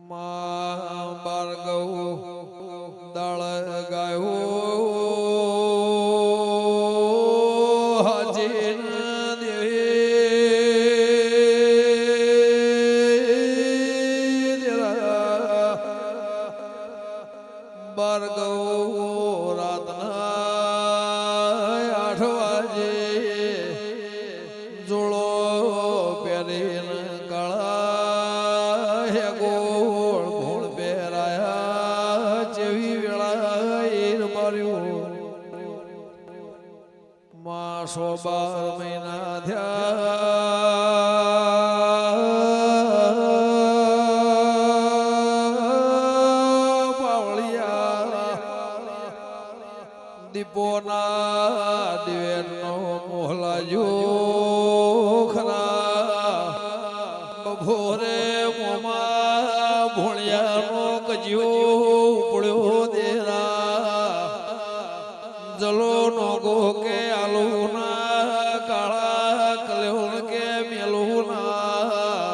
માં ભાર્ગવ દાળ ગાયો હાજીન ભાર્ગવ રાતના 8 વાગે જોડો પહેરીને કાળા હે ગોળ ઘોળ પહેરાયા જેવી વેળા ઈર માર્યું માં 12 મહિના દીપોના દિવેરનો મોહલાયો ખરા બભોરે મોમાં ભોળિયાનો કજ્યો ઉપડ્યો દેરા જલો નો ગો કે આલુના કાળા કલ્યોણ કે મેલુના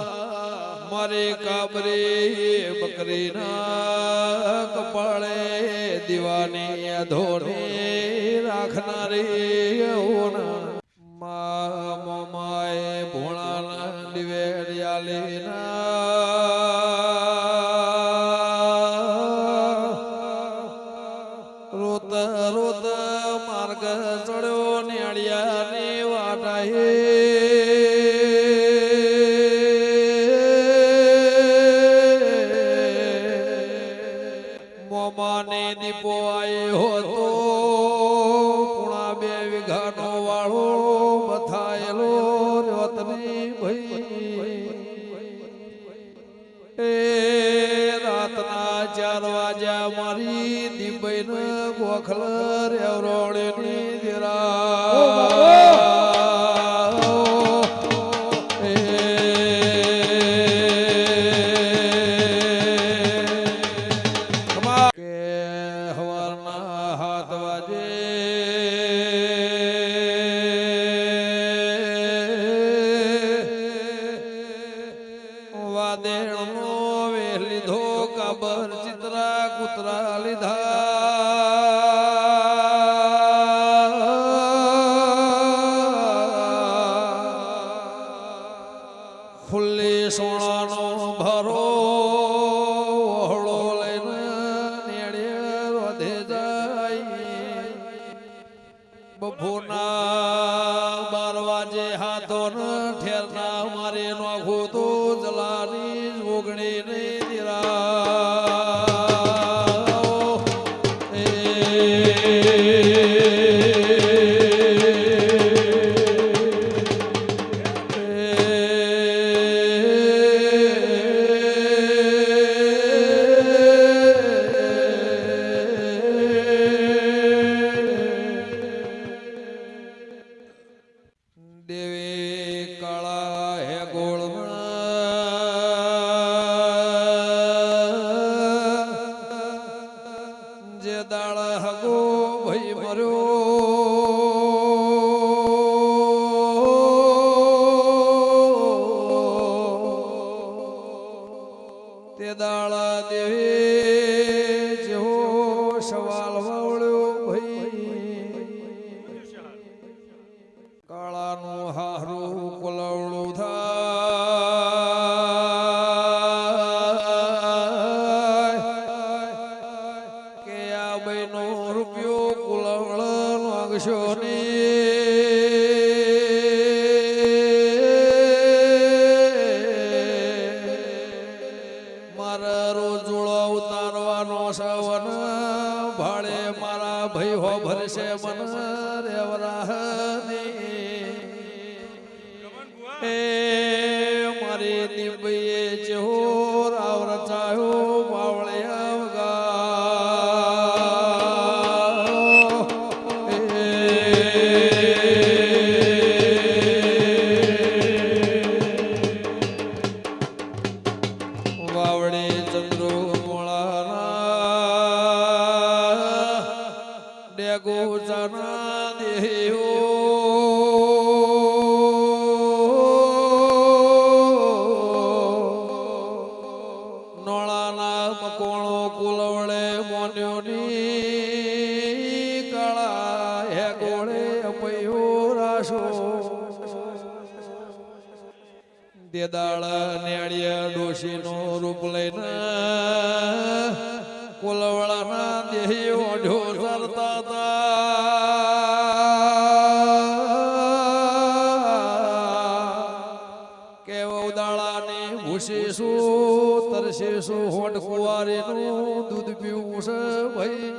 મારે કાબરી બકરીના કપાળે દીવાની ધોરી રાખનારી મામાએ ભોળાના દિવેડિયાલીના રોત રોત માર્ગ ચડ્યો નેડિયાની વાટાએ મોમાને દીપો આવ્યો હતો પૂણા 2 વીઘાનો વાળો બથાયેલો રતની ભાઈ એ રાતના 4 વાગ્યા મારી દીપઈને ગોખલ રેવરોળની દેરા વાદેણનો વેહ લીધો કાબર ચિત્રા કૂતરા લીધા ફુલ્લી સોનાનો ભરો વહોળો લઈને નેડે વધે જાય બપોરના 12 વાગે હાથો ન ઠેરના મારે નોખું તો જલાની જોગણી નહીં દેવી કાળા હે ગોળ જે દાળ હગો ભાઈ મર્યો તે દાળ દેવી જેવો સવાલ વાવળ્યો ભાઈ કાળાનું હારું કોલવડું થાય કે આ બહેનો રૂપિયો કોલવડ માંગશો ને મારા રોજોળો ઉતારવાનો સવન ભાડે મારા ભાઈ હો ભરશે મન રેવરા એ મારી દીપીએ ચહોર આવરચાયો પાવળિયા વાવડે ચંદ્રો મોળાના ડેગો જાના દેહો કુલવળાના મકોણો કુલવળે મોન્યોની કાળા હે ગોળે અપયો રાશો દેદાળ નેળિયા ડોશીનો રૂપ લઈને કુલવળાના દેહી ઓઢો સરતા ભૂસીશું તરસીશું હોટ કુવારીનું દૂધ પીવું છે ભાઈ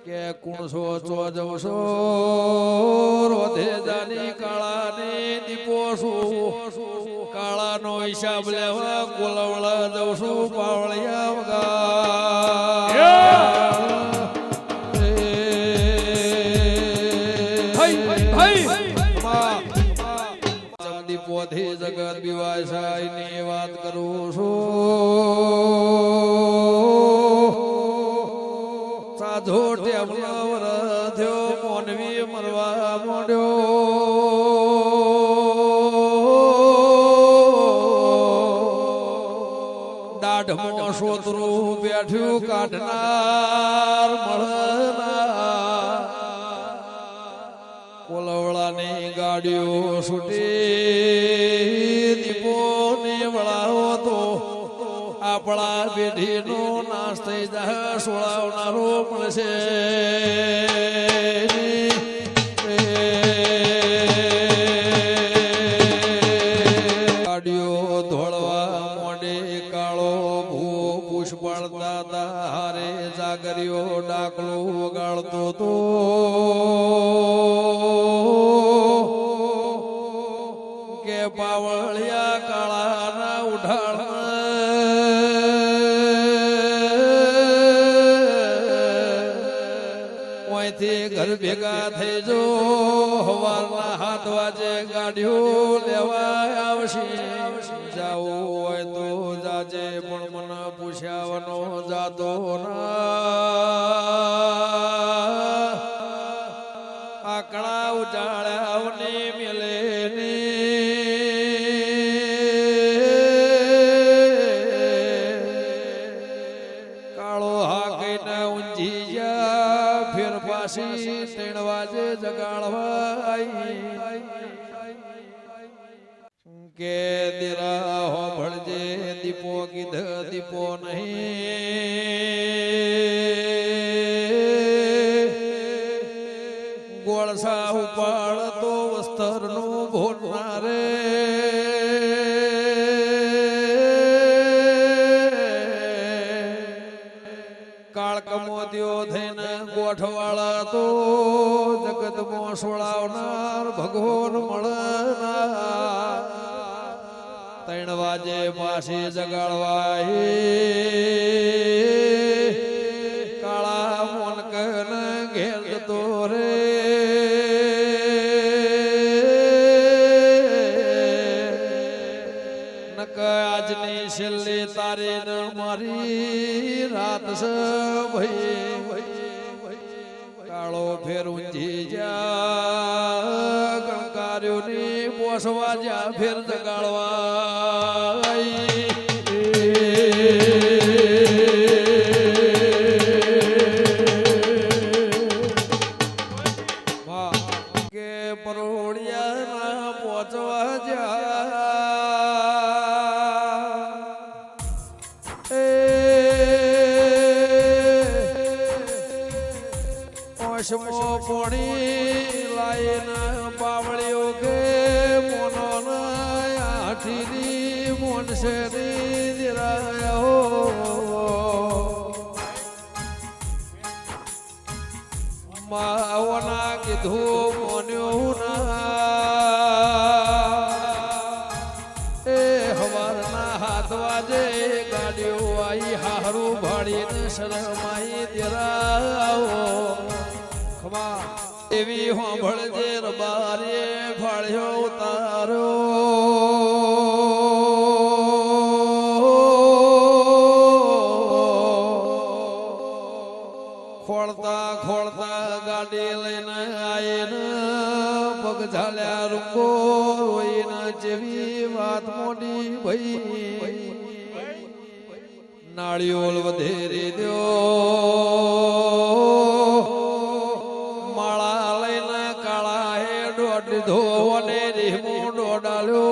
કે કુણસો ચો જવશો રોધે જાની કાળાની દીપો છું કાળાનો હિસાબ લેવા કુલવળા જવશું પાવળિયા વગા પોથી જગત બીવાય ની વાત કરું છું સાધો ટેબલો વરધ્યો મોનવી મરવા મોડ્યો દાઢમો સોતરું બેઠ્યું કાઢનાર મળનાર કોલવળાની ગાડીઓ છૂટી દીપો ને વળાવો તો આપણા પેઢીનો નાશ થઈ જાય સોળાવનારો મળશે ગાડીઓ ધોળવા મોડે કાળો ભૂ પુષ્પળતા હારે જાગરીઓ ડાકલો વગાડતો તો કે પાવળિયા કાળાના ઉઢાણ ઓયથી ઘર ભેગા થઈ જો હવારના 7 વાગે ગાડીઓ લેવા આવશે જાવું હોય તો જાજે પણ મને પૂછ્યાવનો જાતો ના આકડા ઉજાળ્યાવને મેલે ત્રણ વાજે જગાડવાય કે દેરા હો ભળજે દીપો કીધ દીપો નહીં ગોળસા ઉપાડ તો વસ્ત્ર નું ભોનારે કાળકમોદ્યો થઈને ગોઠવાળા તો જગતમાં સોળાવનાર ભગવાન મળનાર 3 વાજે પાછી જગાડવાય કાળા મોનકન ઘેર જતો રે નક આજની છેલ્લી તારી ન મારી રાત છે ભાઈ કાળો ફેર ઊંચી જા ગણકાર્યોની પોસવા જા ફેર જગાડવા કે પરોળિયા પહોંચવા જા ઓશમો પોણી લાઈને પાવળીઓ કે મોનો આઠીની મોનસેની દિરાયો માવના કીધું મોન્યો ના એ હવારના 7 વાજે ગાડીઓ આઈ હારું ભાડીને શરમાઈ દિરાવો એવી હોંભળજે રબારે ફાળ્યો ઉતાર્યો ખોળતા ખોળતા ગાડી લઈને આવીને પગ ઝાલ્યા રૂપો રોઈને જેવી વાત મોડી ભાઈ નાળિયોલ વધેરી દો માળા લઈને કાળા હે દોડ દીધો અને રીમો દોડાલ્યો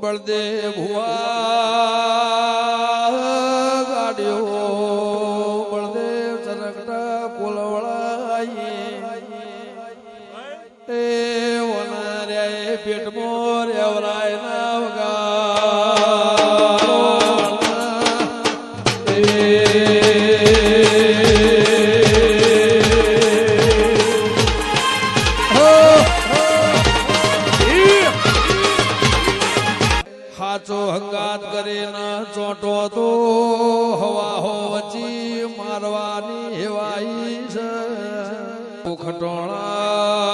બળદેવ ભુવા ગાડ્યો બળદેવ ચરકટા કુલવળાઈ પેટ મોર એવરાય ના હાચો હંગાત કરીને ચોટો તો હવા હો વચી મારવાની હેવાઈ છે ખટોળા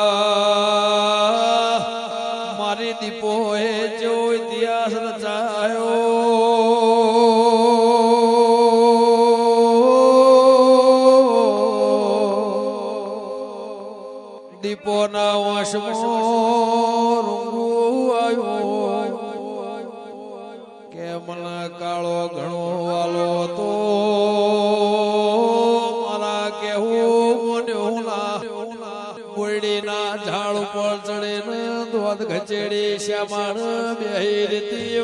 દીપો એ જો ઇતિહાસ રચાયો દીપો ના વશમાં રૂંગુ આવ્યો કે મને કાળો ઘણો વાલો હતો મારા કેવું મોન્યો ના બોરડીના ઝાડ ઉપર ચડીને દોધ ખચેડી શ્યામાણ બેહી રીતી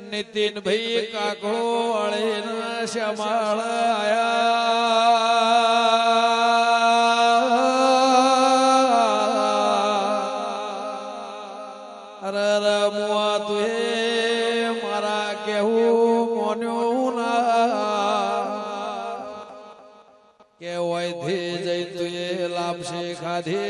નીતિન ભાઈ કાકડો વાળે શ્યામાળ મારા કેવું મોન્યો ના કેવાય થી જઈ તું લાપસી ખાધી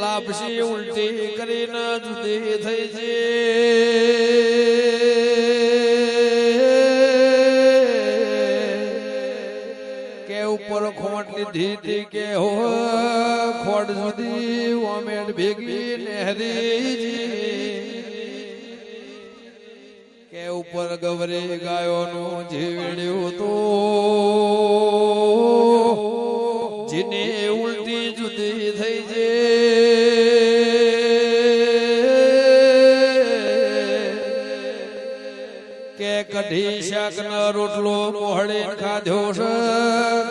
લાપસી ઉલટી કરીને જુદી થઈ છે કે ઉપર ખોટ લીધી હતી કે હો ખોટ જુદી ઓમેડ ભેગી નહેરી કે ઉપર ગવરે ગાયોનું જીવડ્યું તો જેને ઉલટી જુદી થઈ છે કે કઢી શાક ના રોટલો મોહડે ખાધ્યો છે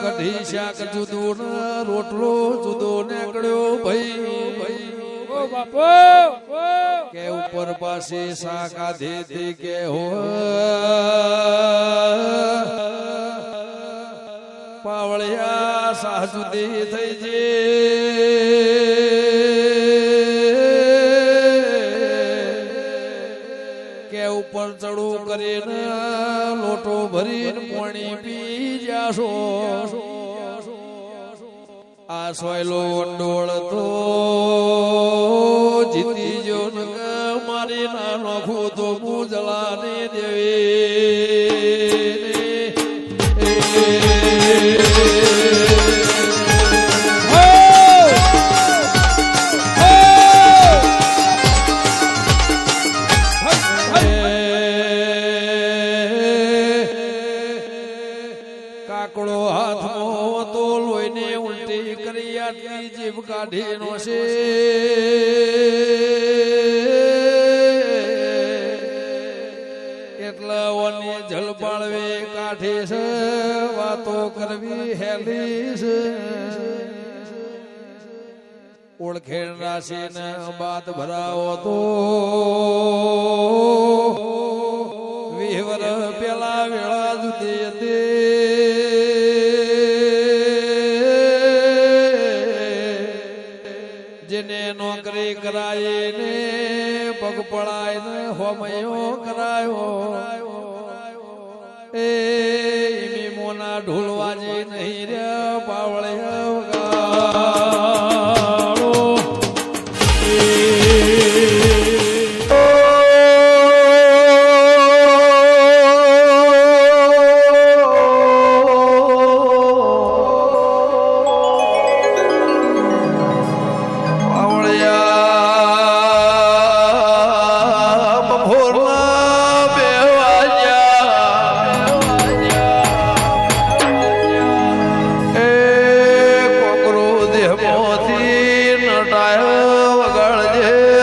કઢી શાક જુદું ના રોટલો જુદો નીકળ્યો ભાઈ બાપો કે ઉપર પાસે શાક આધી કે હો પાવળિયા શાહ જુદી થઈ છે કે ઉપર ચડું કરીને લોટો ભરીને પાણી પી જાશો આ સોયલો વંડોળ તો જીતી જો મારી ના નોખું તો મુજલા ને દેવી કાકડો હાથમાં તો લોહીને ઉલટી કરી આટલી જીભ કાઢી નો છે એટલા વાની જલપાળવે કાઢે છે વાતો કરવી હેલી છે ઓળખેણ રાશિ ને બાદ ભરાવો તો વિહવર પેલા વેળા જુદી હતી જેને નોકરી કરાય ને પગ પડાય ને હોમયો કરાયો એ મોના ઢોલવાજી નહીં રહ્યા પાવળિયા હોળથી નટાય વગાડજે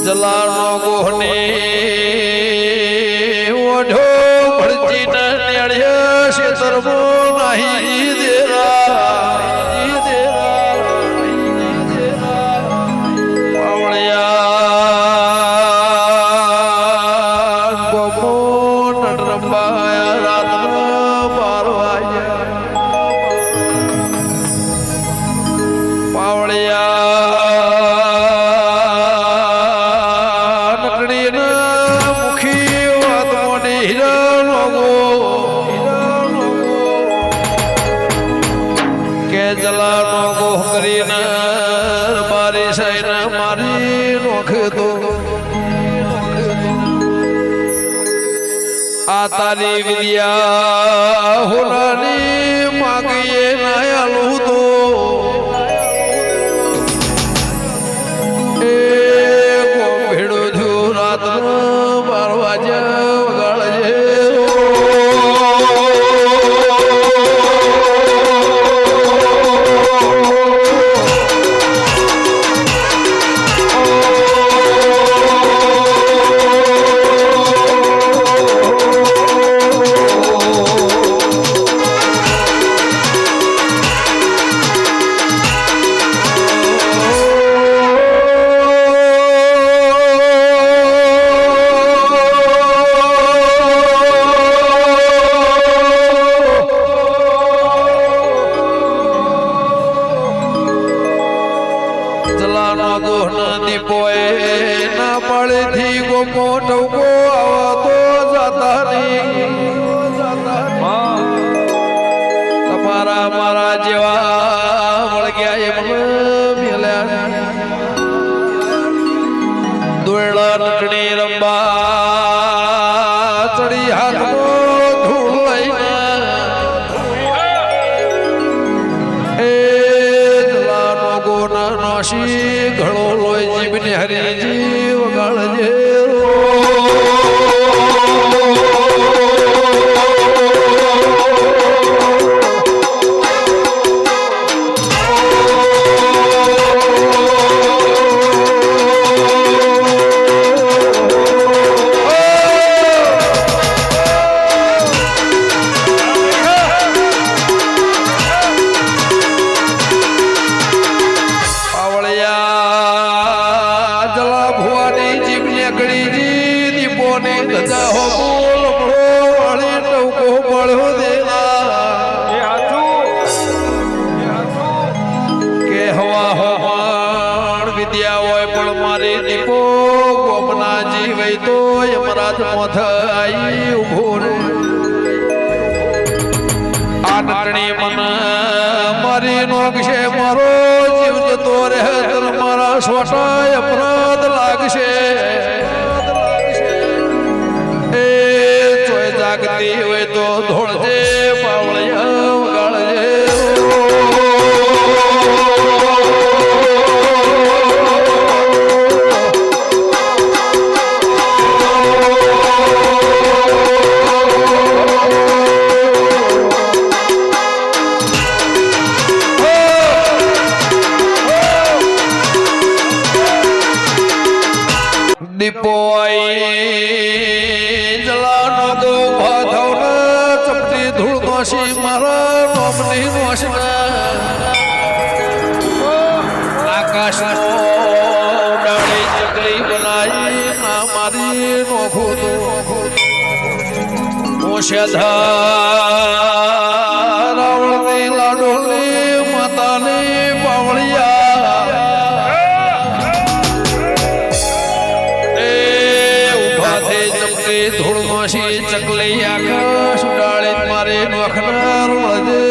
જલાનો ગોહને ઓઢો ભડજી નડ્ય શેતરમો નહીં પાવળિયા ગોમો નટરંબાયા રાતના પારવાયા પાવળિયા જલાનો ગોહ કરીને બારી સાઈને મારી નોખે તો આ તારી વિદ્યા હોનાની માગીએ નાયાલું તો એ ગો ભેડો જો રાતના 12 વાગ્યા વગાડજે જલાનો ગોહના દીપોએ ના પાડેથી ગોપો ટવકો આવતો જાતા નહીં તમારા મારા જેવા વળગ્યા એમ મેલ્યા દોયડા નટણી રંબા ચડી હાથનો ધૂળ લઈને નોશી ઘણો લોહી જીભને હરીજી વગાડજે જલા ભુવાની જીભને ગળીજી દીપોને ધજા હો બોલ વળી ટવકો પડ્યો દેલા કે હવા હોણ વિદ્યા હોય પણ મારી દીપો ગોમના જીવઈ તો યમરાજ મોથ આઈ ઉભો રે આ નટણી મન મારી નોકશે મારો જીવ જતો રહે મારા સ્વટાય અપરાધ લાગશે એ ચોય જાગતી હોય તો ધોળજે પાવળિયા વગાડજે દીપો જલાનો ગો ભાથવના ચપટી ધૂળ નોશી મારા નોમની નોશના આકાશનો ડાળી ચકલી બનાવી ના મારી નોખો તો ઓષધા રાવણની લાડોલી માતાની પાવળિયા ધૂળ નોશી ચકલી આકાશ ઉડાડે મારી નોખનાર મળજે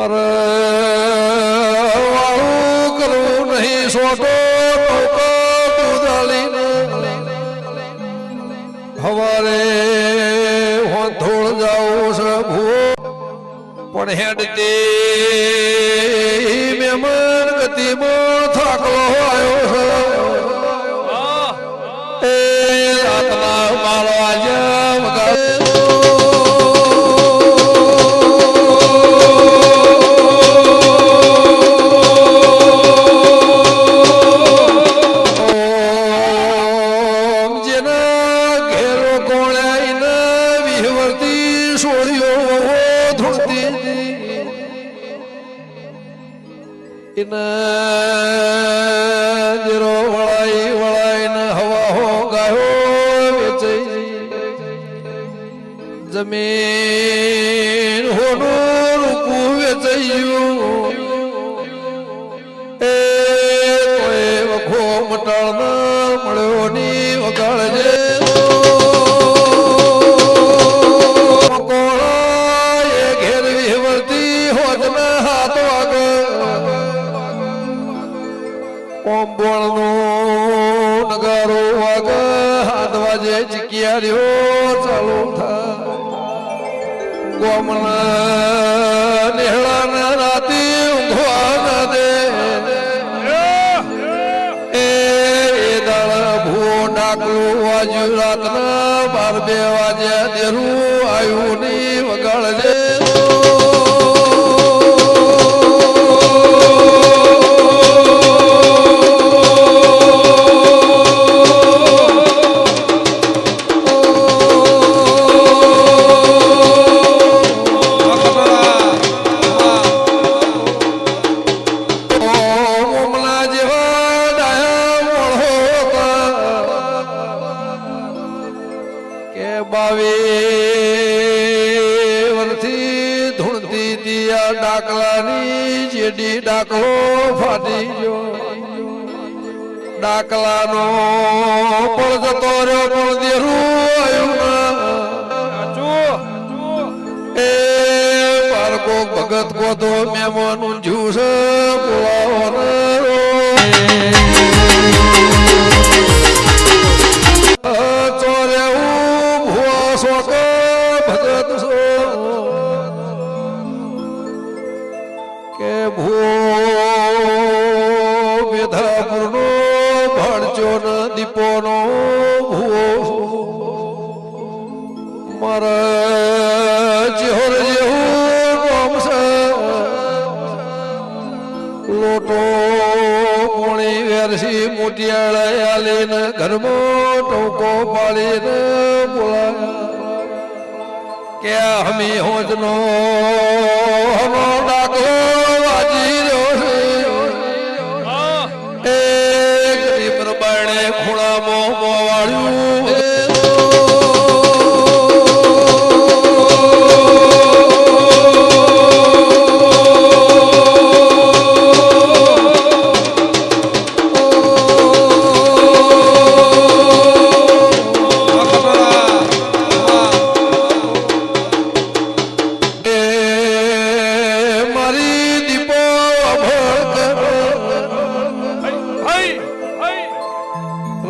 મારે વાળું કરવું નહીં સોટો હવારે થોડ જાઉં છે પણ હેડતી મહેમાન ગતિમાં થાકલો આવ્યો છે એ રાતના મારો આજે જીરો વળાઈ ને હવા હો ગાયો વેચાઈ જમીન હોનું રૂપું વેચાયું એ વખો મટાળ ના મળ્યો ની વગાડજે ઘેર વિહવરતી હોત ના હાથ ઓંબોળનું નગારો વાગ હાથ વાજે ચીકિયા રહ્યો ચાલુ થાય ગોમના નેહળાના રાતે ઊંઘવા ના દે એ દાળ ભૂ ડાકલું વાજ્યું રાતના 12 વાગ્યા દેરું આવ્યું ની વગાડજે ડાકલાની જેડી ડાકલો ફાટી ગયો ડાકલાનો પણ જતો રહ્યો પણ દેરું આવ્યું એ બાળકો ભગત કોતો મહેમાન ઊંઝું છે ચોરે ભૂવો શોક ભગત કે ભૂ વેધાપુરનો ભણચો ન દીપોનો ભૂવો મારા જેહોર જેવું ગામ છે લોટો પોણી વેરસી મોટિયાળા આલીને ઘરમાં ટોકો પાડીને બોલાયા કે હમી હોજનો હનો ડાકો ખૂણામાં મોવાળ્યું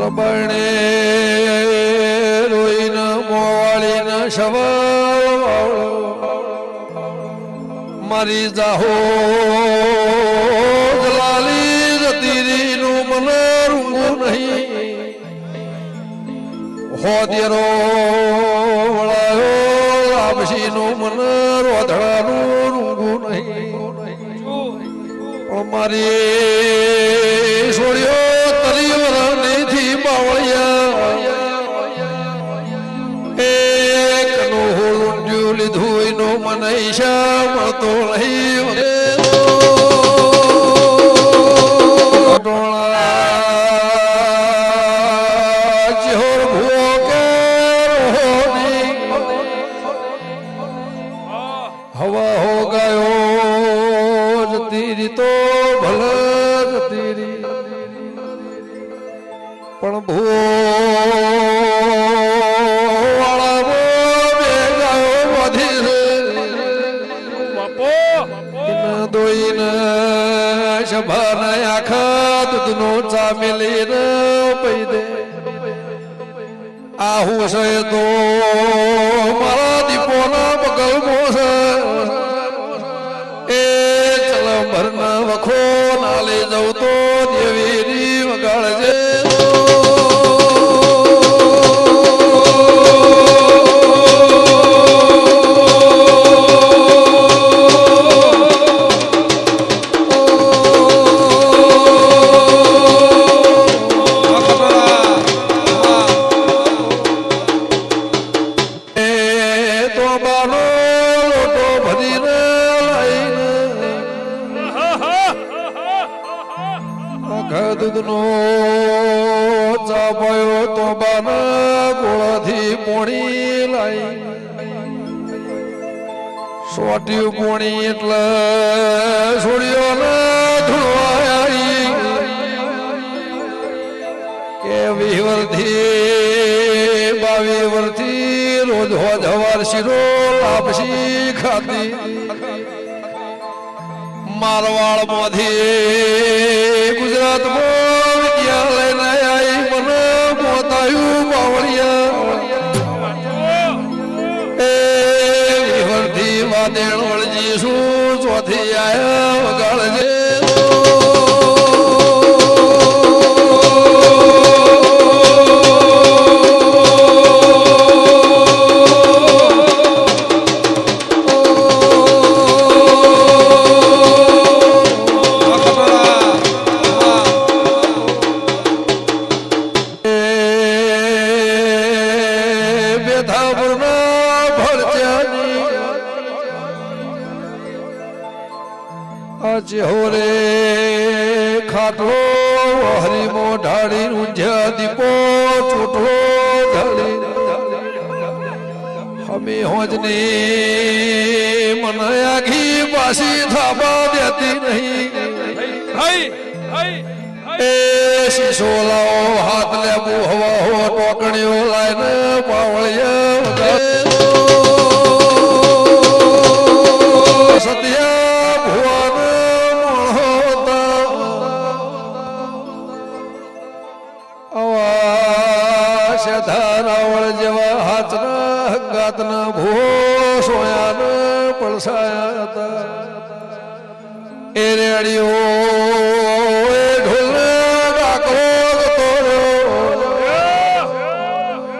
રબણે રોઈને મોવાળીને શવળ મારી જાહો જલાલી જતીરીનું મને રૂંગું નહીં હોદેરો વળાયો લાભશીનું મને રોધડાનું રૂંગું નહીં પણ મારી છોડ્યો તરી વરણીથી બાવળિયા એકનું હોલુંડ્યું લીધું નો મને ઈશા મળતો નહીં જેહોર ભૂવો કે હવા હો ગયો જતી રીતો ભલે જતી રી પણ ભૂવાળા બે ગાયો વધી છે ચાળા મિલી ને પૈ દે આહુ છે તો મારા દીપોના બગલમો છે એ ચલંબર ના વખો નાલે જવું તો દેવીની વગાડજે દૂધનો ચાપાયો તો બાના ગોળાથી પોણી લાઈ સોટ્યું પોણી એટલે છોડ્યો ને ધોવાઈ કે 20 વર્ષથી 22 વર્ષથી રોજ હવાર શીરો લાપસી ખાતી મારવાડ માંથી ગુજરાત માં વિદ્યાલય ને આવી મને પોતાયું બાવળિયા એ વિહરથી વાદેણ વળજી શું ચોથી આયા વગાડજે હોરે ખાટલો હરીમો ઢાળી ઊંઝા દીપો ચોટલો ઢાળી હમે હોજની મને આખી પાછી થાબા દેતી નહીં એ શીશો લાવો હાથ લેબુ હવા હો ટોકણીઓ લાઈને પાવળિયા સત્યા ભુવન ધારાવળ જેવા હાથના હંગાતના ભો સોયાના પડસાયા હતા એ રેડીઓ એ ઢોલને કાકરો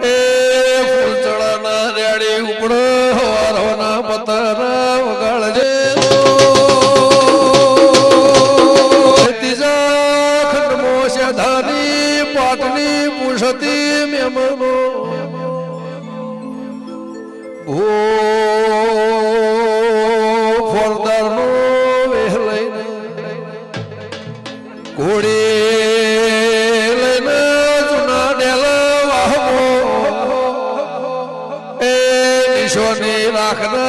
એ ફૂલચડાના રેડી ઉપડ હવારના પતરા વગાડજે ત્રીજા ખંડમો શેધાની પાટની પૂછતી મેમનો ફોરદાર નો વેહ લઈને ઘોડી લઈને જૂના ડેલા વાહમો એ નિશોની રાખને